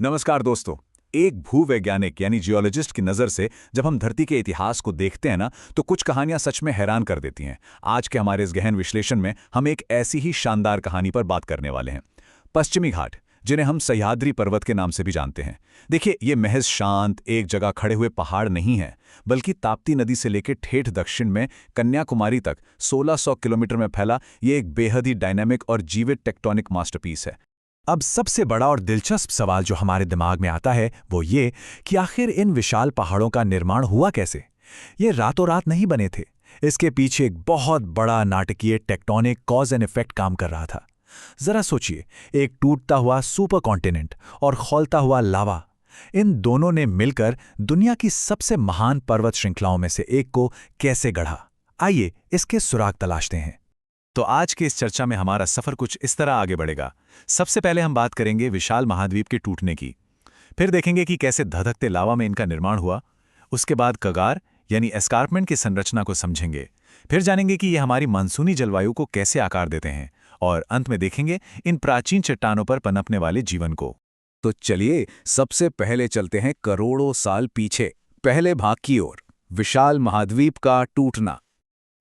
नमस्कार दोस्तों। एक भूवैज्ञानिक यानी जियोलॉजिस्ट की नज़र से जब हम धरती के इतिहास को देखते हैं ना, तो कुछ कहानियां सच में हैरान कर देती हैं। आज के हमारे इस गहन विश्लेषण में हम एक ऐसी ही शानदार कहानी पर बात करने वाले हैं। पश्चिमी घाट, जिन्हें हम सह्याद्री पर्वत के नाम से भी जानते हैं। देखिए, ये महज शांत एक जगह खड़े हुए पहाड़ नहीं है, बल्कि ताप्ती नदी से लेकर ठेठ दक्षिण में कन्याकुमारी तक 1600 किलोमीटर में फैला ये एक बेहद ही डायनामिक और जीवित टेक्टोनिक मास्टरपीस है। अब सबसे बड़ा और दिलचस्प सवाल जो हमारे दिमाग में आता है वो ये कि आखिर इन विशाल पहाड़ों का निर्माण हुआ कैसे। ये रातों रात नहीं बने थे। इसके पीछे एक बहुत बड़ा नाटकीय टेक्टोनिक कॉज एंड इफेक्ट काम कर रहा था। जरा सोचिए, एक टूटता हुआ सुपर कॉन्टिनेंट और खौलता हुआ लावा, इन दोनों ने मिलकर दुनिया की सबसे महान पर्वत श्रृंखलाओं में से एक को कैसे गढ़ा। आइए इसके सुराग तलाशते हैं। तो आज के इस चर्चा में हमारा सफर कुछ इस तरह आगे बढ़ेगा। सबसे पहले हम बात करेंगे विशाल महाद्वीप के टूटने की। फिर देखेंगे कि कैसे धधकते लावा में इनका निर्माण हुआ। उसके बाद कगार यानी एस्कार्पमेंट की संरचना को समझेंगे। फिर जानेंगे कि ये हमारी मानसूनी जलवायु को कैसे आकार देते हैं। और अंत में देखेंगे इन प्राचीन चट्टानों पर पनपने वाले जीवन को। तो चलिए सबसे पहले चलते हैं करोड़ों साल पीछे, पहले भाग की ओर। विशाल महाद्वीप का टूटना।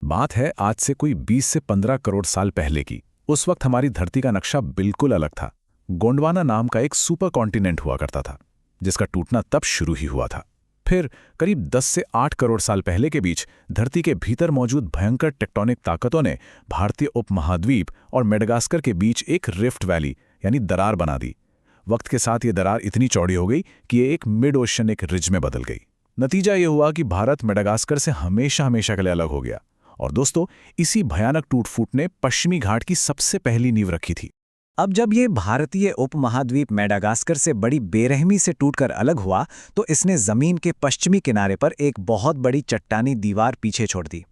बात है आज से कोई 20 से 15 करोड़ साल पहले की। उस वक्त हमारी धरती का नक्शा बिल्कुल अलग था। गोंडवाना नाम का एक सुपर कॉन्टिनेंट हुआ करता था, जिसका टूटना तब शुरू ही हुआ था। फिर करीब 10 से 8 करोड़ साल पहले के बीच धरती के भीतर मौजूद भयंकर टेक्टोनिक ताकतों ने भारतीय उपमहाद्वीप और मेडागास्कर के बीच एक रिफ्ट वैली यानी दरार बना दी। वक्त के साथ ये दरार इतनी चौड़ी हो गई कि ये एक मिड ओशियनिक रिज में बदल गई। नतीजा ये हुआ कि भारत मेडागास्कर से हमेशा हमेशा के लिए अलग हो गया। और दोस्तों, इसी भयानक टूट-फूट ने पश्चिमी घाट की सबसे पहली नींव रखी थी। अब जब ये भारतीय उपमहाद्वीप मेडागास्कर से बड़ी बेरहमी से टूटकर अलग हुआ, तो इसने जमीन के पश्चिमी किनारे पर एक बहुत बड़ी चट्टानी दीवार पीछे छोड़ दी।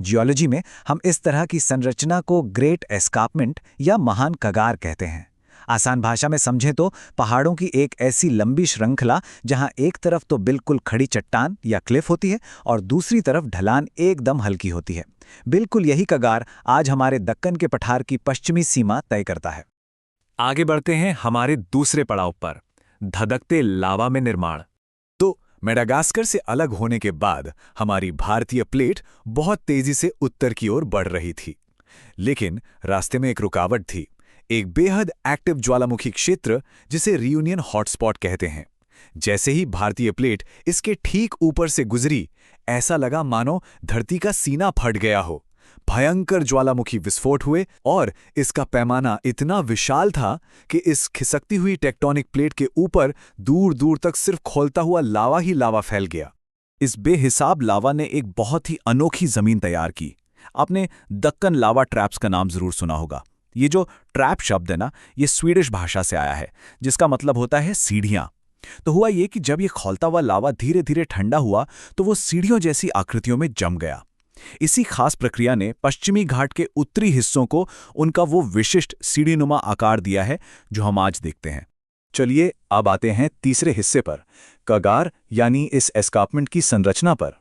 जियोलॉजी में हम इस तरह की संरचना को ग्रेट एस्कार्पमेंट या महान कगार कहते हैं। आसान भाषा में समझें तो पहाड़ों की एक ऐसी लंबी श्रृंखला जहां एक तरफ तो बिल्कुल खड़ी चट्टान या क्लिफ होती है और दूसरी तरफ ढलान एकदम हल्की होती है। बिल्कुल यही कगार आज हमारे दक्कन के पठार की पश्चिमी सीमा तय करता है। आगे बढ़ते हैं हमारे दूसरे पड़ाव पर, धधकते लावा में निर्माण। तो मेडागास्कर से अलग होने के बाद हमारी भारतीय प्लेट बहुत तेजी से उत्तर की ओर बढ़ रही थी। लेकिन रास्ते में एक रुकावट थी, एक बेहद एक्टिव ज्वालामुखी क्षेत्र जिसे रियूनियन हॉटस्पॉट कहते हैं। जैसे ही भारतीय प्लेट इसके ठीक ऊपर से गुजरी, ऐसा लगा मानो धरती का सीना फट गया हो। भयंकर ज्वालामुखी विस्फोट हुए और इसका पैमाना इतना विशाल था कि इस खिसकती हुई टेक्टोनिक प्लेट के ऊपर दूर दूर तक सिर्फ खौलता हुआ लावा ही लावा फैल गया। इस बेहिसाब लावा ने एक बहुत ही अनोखी जमीन तैयार की। आपने दक्कन लावा ट्रैप्स का नाम जरूर सुना होगा। ये जो ट्रैप शब्द है ना, ये स्वीडिश भाषा से आया है, जिसका मतलब होता है सीढ़ियां। तो हुआ ये कि जब ये खौलता हुआ लावा धीरे धीरे ठंडा हुआ तो वो सीढ़ियों जैसी आकृतियों में जम गया। इसी खास प्रक्रिया ने पश्चिमी घाट के उत्तरी हिस्सों को उनका वो विशिष्ट सीढ़ीनुमा आकार दिया है जो हम आज देखते हैं। चलिए अब आते हैं तीसरे हिस्से पर, कगार यानी इस एस्कार्पमेंट की संरचना पर।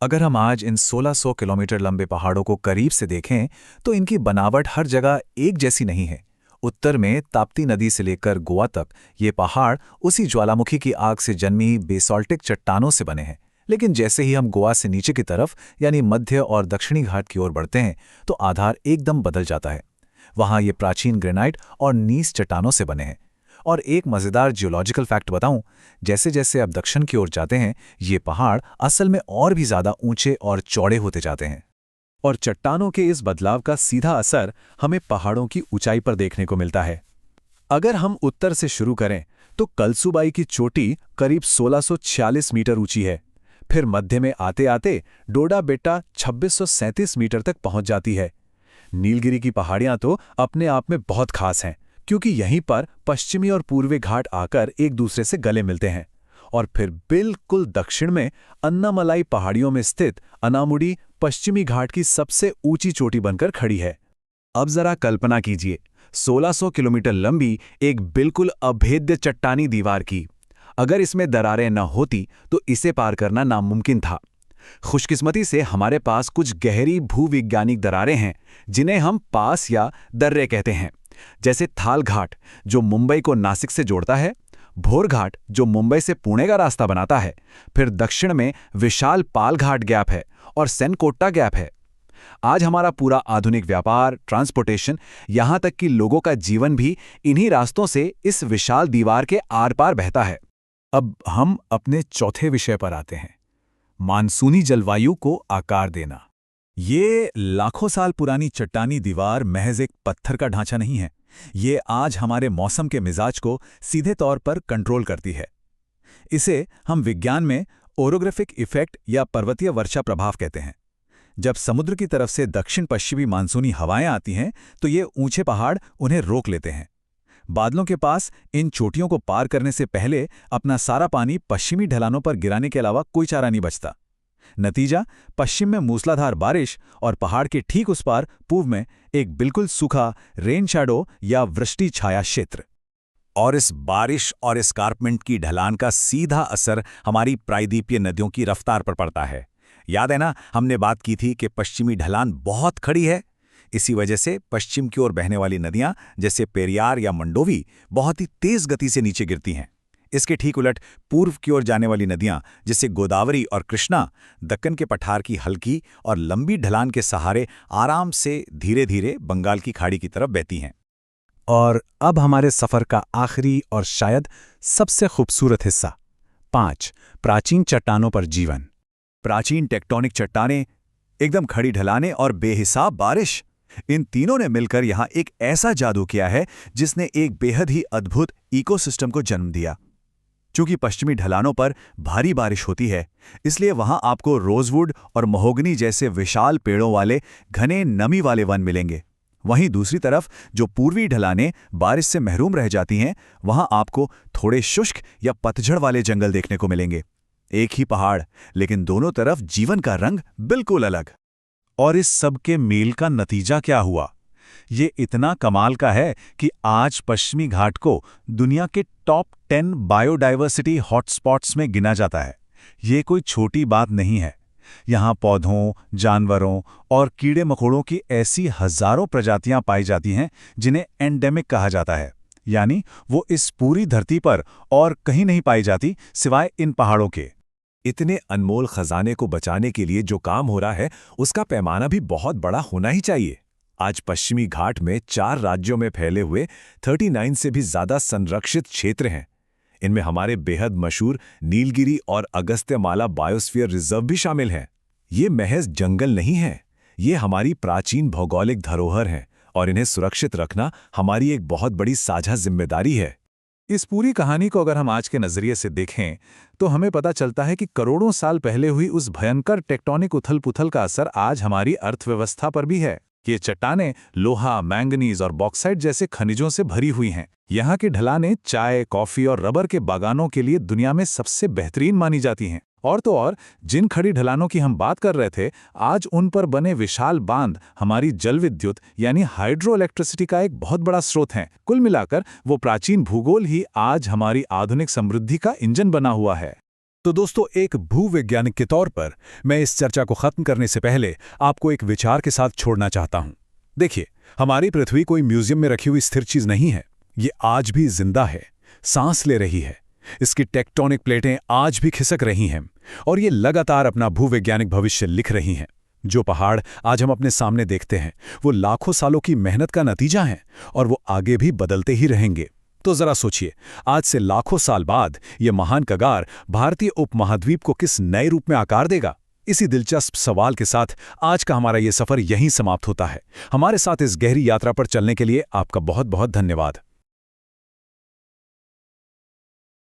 अगर हम आज इन 1600 किलोमीटर लंबे पहाड़ों को करीब से देखें तो इनकी बनावट हर जगह एक जैसी नहीं है। उत्तर में ताप्ती नदी से लेकर गोवा तक ये पहाड़ उसी ज्वालामुखी की आग से जन्मी बेसाल्टिक चट्टानों से बने हैं। लेकिन जैसे ही हम गोवा से नीचे की तरफ यानी मध्य और दक्षिणी घाट की ओर बढ़ते हैं तो आधार एकदम बदल जाता है। वहाँ ये प्राचीन ग्रेनाइट और नीस चट्टानों से बने हैं। और एक मज़ेदार जियोलॉजिकल फैक्ट बताऊं, जैसे जैसे अब दक्षिण की ओर जाते हैं ये पहाड़ असल में और भी ज़्यादा ऊंचे और चौड़े होते जाते हैं। और चट्टानों के इस बदलाव का सीधा असर हमें पहाड़ों की ऊंचाई पर देखने को मिलता है। अगर हम उत्तर से शुरू करें तो कलसूबाई की चोटी करीब 1646 मीटर ऊंची है। फिर मध्य में आते आते डोडा बेट्टा 2637 मीटर तक पहुंच जाती है। नीलगिरी की पहाड़ियां तो अपने आप में बहुत खास हैं, क्योंकि यहीं पर पश्चिमी और पूर्वी घाट आकर एक दूसरे से गले मिलते हैं। और फिर बिल्कुल दक्षिण में अन्नामलाई पहाड़ियों में स्थित अनामुडी पश्चिमी घाट की सबसे ऊंची चोटी बनकर खड़ी है। अब जरा कल्पना कीजिए, 1600 किलोमीटर लंबी एक बिल्कुल अभेद्य चट्टानी दीवार की। अगर इसमें दरारें न होती तो इसे पार करना नामुमकिन था। खुशकिस्मती से हमारे पास कुछ गहरी भूवैज्ञानिक दरारें हैं जिन्हें हम पास या दर्रे कहते हैं। जैसे थाल घाट जो मुंबई को नासिक से जोड़ता है, भोरघाट जो मुंबई से पुणे का रास्ता बनाता है, फिर दक्षिण में विशाल पालघाट गैप है और सेनकोट्टा गैप है। आज हमारा पूरा आधुनिक व्यापार, ट्रांसपोर्टेशन, यहां तक कि लोगों का जीवन भी इन्हीं रास्तों से इस विशाल दीवार के आर पार बहता है। अब हम अपने चौथे विषय पर आते हैं, मानसूनी जलवायु को आकार देना। ये लाखों साल पुरानी चट्टानी दीवार महज एक पत्थर का ढांचा नहीं है, ये आज हमारे मौसम के मिजाज को सीधे तौर पर कंट्रोल करती है। इसे हम विज्ञान में ओरोग्राफिक इफेक्ट या पर्वतीय वर्षा प्रभाव कहते हैं। जब समुद्र की तरफ से दक्षिण पश्चिमी मानसूनी हवाएं आती हैं तो ये ऊंचे पहाड़ उन्हें रोक लेते हैं। बादलों के पास इन चोटियों को पार करने से पहले अपना सारा पानी पश्चिमी ढलानों पर गिराने के अलावा कोई चारा नहीं बचता। नतीजा, पश्चिम में मूसलाधार बारिश और पहाड़ के ठीक उस पार पूर्व में एक बिल्कुल सूखा रेन शैडो या वृष्टि छाया क्षेत्र। और इस बारिश और एस्कार्पमेंट की ढलान का सीधा असर हमारी प्रायद्वीपीय नदियों की रफ्तार पर पड़ता है। याद है ना, हमने बात की थी कि पश्चिमी ढलान बहुत खड़ी है। इसी वजह से पश्चिम की ओर बहने वाली नदियां जैसे पेरियार या मंडोवी बहुत ही तेज गति से नीचे गिरती हैं। इसके ठीक उलट पूर्व की ओर जाने वाली नदियां जैसे गोदावरी और कृष्णा दक्कन के पठार की हल्की और लंबी ढलान के सहारे आराम से धीरे धीरे बंगाल की खाड़ी की तरफ बहती हैं। और अब हमारे सफर का आखिरी और शायद सबसे खूबसूरत हिस्सा, 5 प्राचीन चट्टानों पर जीवन। प्राचीन टेक्टोनिक चट्टानें, एकदम खड़ी ढलानें और बेहिसाब बारिश, इन तीनों ने मिलकर यहां एक ऐसा जादू किया है जिसने एक बेहद ही अद्भुत इकोसिस्टम को जन्म दिया। चूंकि पश्चिमी ढलानों पर भारी बारिश होती है, इसलिए वहां आपको रोजवुड और महोगनी जैसे विशाल पेड़ों वाले घने नमी वाले वन मिलेंगे। वहीं दूसरी तरफ जो पूर्वी ढलानें बारिश से महरूम रह जाती हैं, वहां आपको थोड़े शुष्क या पतझड़ वाले जंगल देखने को मिलेंगे। एक ही पहाड़, लेकिन दोनों तरफ जीवन का रंग बिल्कुल अलग। और इस सब के मेल का नतीजा क्या हुआ? ये इतना कमाल का है कि आज पश्चिमी घाट को दुनिया के टॉप 10 बायोडाइवर्सिटी हॉटस्पॉट्स में गिना जाता है। ये कोई छोटी बात नहीं है। यहाँ पौधों, जानवरों और कीड़े मकोड़ों की ऐसी हजारों प्रजातियां पाई जाती हैं जिन्हें एंडेमिक कहा जाता है, यानी वो इस पूरी धरती पर और कहीं नहीं पाई जाती सिवाय इन पहाड़ों के। इतने अनमोल खजाने को बचाने के लिए जो काम हो रहा है, उसका पैमाना भी बहुत बड़ा होना ही चाहिए। आज पश्चिमी घाट में 4 राज्यों में फैले हुए 39 से भी ज्यादा संरक्षित क्षेत्र हैं। इनमें हमारे बेहद मशहूर नीलगिरी और अगस्त्यमाला बायोस्फीयर रिजर्व भी शामिल हैं। ये महज जंगल नहीं है, ये हमारी प्राचीन भौगोलिक धरोहर हैं और इन्हें सुरक्षित रखना हमारी एक बहुत बड़ी साझा जिम्मेदारी है। इस पूरी कहानी को अगर हम आज के नजरिए से देखें तो हमें पता चलता है कि करोड़ों साल पहले हुई उस भयंकर टेक्टोनिक उथल-पुथल का असर आज हमारी अर्थव्यवस्था पर भी है। ये चट्टानें लोहा, मैंगनीज और बॉक्साइट जैसे खनिजों से भरी हुई हैं। यहाँ की ढलानें चाय, कॉफी और रबर के बागानों के लिए दुनिया में सबसे बेहतरीन मानी जाती हैं। और तो और जिन खड़ी ढलानों की हम बात कर रहे थे, आज उन पर बने विशाल बांध हमारी जल विद्युत यानी हाइड्रो इलेक्ट्रिसिटी का एक बहुत बड़ा स्रोत हैं। कुल मिलाकर वो प्राचीन भूगोल ही आज हमारी आधुनिक समृद्धि का इंजन बना हुआ है। तो दोस्तों, एक भूवैज्ञानिक के तौर पर मैं इस चर्चा को खत्म करने से पहले आपको एक विचार के साथ छोड़ना चाहता हूं। देखिए, हमारी पृथ्वी कोई म्यूजियम में रखी हुई स्थिर चीज नहीं है। ये आज भी जिंदा है, सांस ले रही है। इसकी टेक्टोनिक प्लेटें आज भी खिसक रही हैं और ये लगातार अपना भूवैज्ञानिक भविष्य लिख रही हैं। जो पहाड़ आज हम अपने सामने देखते हैं, वो लाखों सालों की मेहनत का नतीजा हैं और वो आगे भी बदलते ही रहेंगे। तो जरा सोचिए, आज से लाखों साल बाद ये महान कगार भारतीय उपमहाद्वीप को किस नए रूप में आकार देगा? इसी दिलचस्प सवाल के साथ आज का हमारा ये सफर यहीं समाप्त होता है। हमारे साथ इस गहरी यात्रा पर चलने के लिए आपका बहुत बहुत धन्यवाद।